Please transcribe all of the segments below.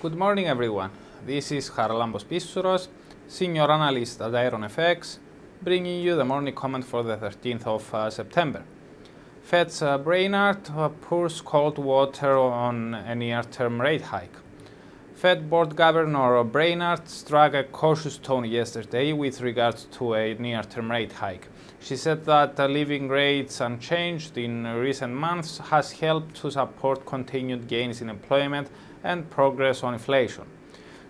Good morning, everyone. This is Charalambos Pissouros, Senior Analyst at IronFX, bringing you the morning comment for the 13th of September. Fed's Brainard pours cold water on a near-term rate hike. Fed Board Governor Brainard struck a cautious tone yesterday with regards to a near-term rate hike. She said that leaving rates unchanged in recent months has helped to support continued gains in employment and progress on inflation.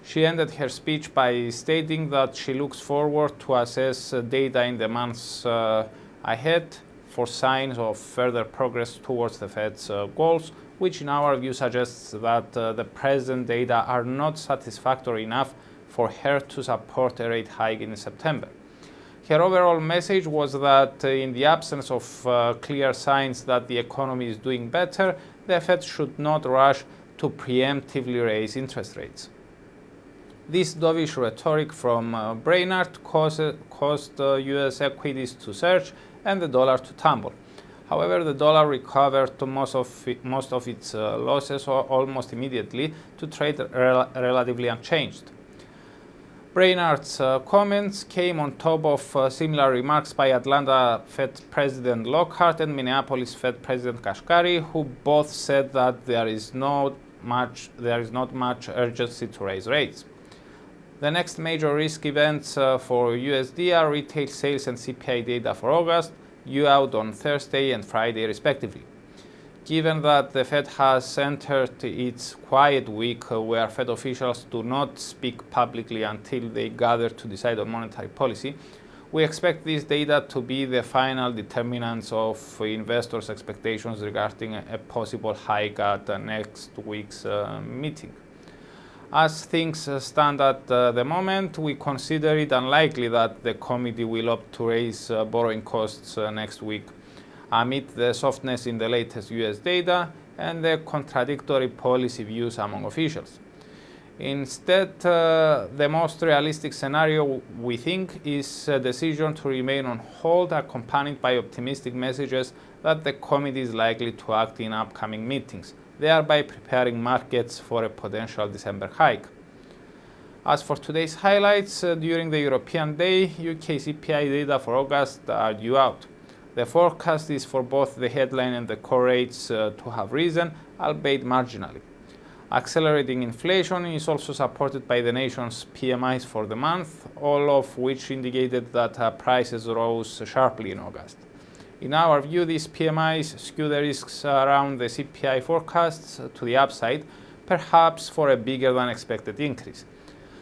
She ended her speech by stating that she looks forward to assess data in the months ahead for signs of further progress towards the Fed's goals, which in our view suggests that the present data are not satisfactory enough for her to support a rate hike in September. Her overall message was that in the absence of clear signs that the economy is doing better, the Fed should not rush to preemptively raise interest rates. This dovish rhetoric from Brainard caused US equities to surge and the dollar to tumble. However, the dollar recovered to most of its losses almost immediately to trade relatively unchanged. Brainard's comments came on top of similar remarks by Atlanta Fed President Lockhart and Minneapolis Fed President Kashkari, who both said that there is not much urgency to raise rates. The next major risk events for USD are retail sales and CPI data for August, due out on Thursday and Friday respectively. Given that the Fed has entered its quiet week where Fed officials do not speak publicly until they gather to decide on monetary policy, we expect this data to be the final determinants of investors' expectations regarding a possible hike at next week's meeting. As things stand at the moment, we consider it unlikely that the committee will opt to raise borrowing costs next week, amid the softness in the latest US data and the contradictory policy views among officials. Instead, the most realistic scenario, we think, is a decision to remain on hold, accompanied by optimistic messages that the committee is likely to act in upcoming meetings, thereby preparing markets for a potential December hike. As for today's highlights, during the European day, UK CPI data for August are due out. The forecast is for both the headline and the core rates to have risen, albeit marginally. Accelerating inflation is also supported by the nation's PMIs for the month, all of which indicated that prices rose sharply in August. In our view, these PMIs skew the risks around the CPI forecasts to the upside, perhaps for a bigger than expected increase.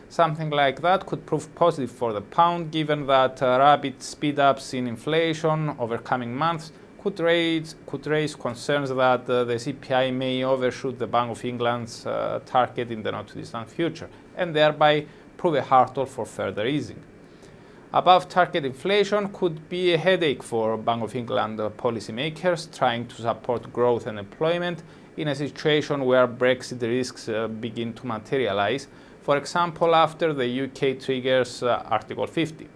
Something like that could prove positive for the pound, given that rapid speed-ups in inflation over coming months could raise concerns that the CPI may overshoot the Bank of England's target in the not-too-distant future, and thereby prove a hurdle for further easing. Above target inflation could be a headache for Bank of England policymakers trying to support growth and employment in a situation where Brexit risks begin to materialize, for example, after the UK triggers Article 50.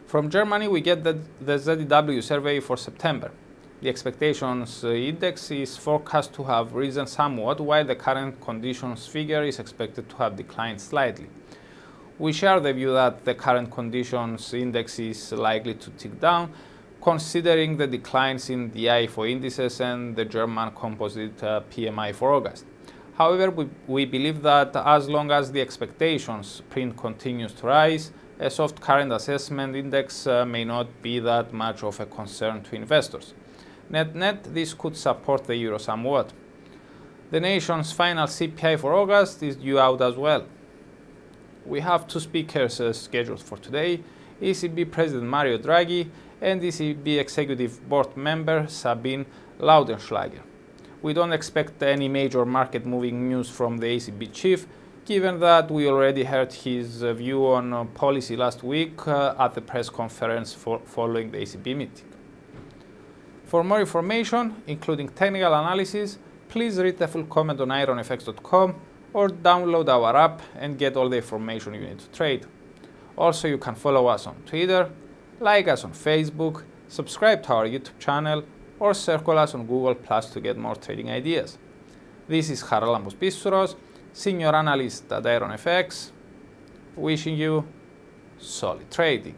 From Germany, we get the ZEW survey for September. The expectations index is forecast to have risen somewhat, while the current conditions figure is expected to have declined slightly. We share the view that the current conditions index is likely to tick down, considering the declines in the IFO indices and the German composite PMI for August. However, we believe that as long as the expectations print continues to rise, a soft current assessment index may not be that much of a concern to investors. Net-net, this could support the euro somewhat. The nation's final CPI for August is due out as well. We have two speakers scheduled for today, ECB President Mario Draghi and ECB Executive Board member Sabine Lautenschlager. We don't expect any major market-moving news from the ECB chief, given that we already heard his view on policy last week at the press conference following the ECB meeting. For more information, including technical analysis, please read the full comment on IronFX.com or download our app and get all the information you need to trade. Also, you can follow us on Twitter, like us on Facebook, subscribe to our YouTube channel, or circle us on Google Plus to get more trading ideas. This is Charalambos Pissouros, senior analyst at IronFX, wishing you solid trading.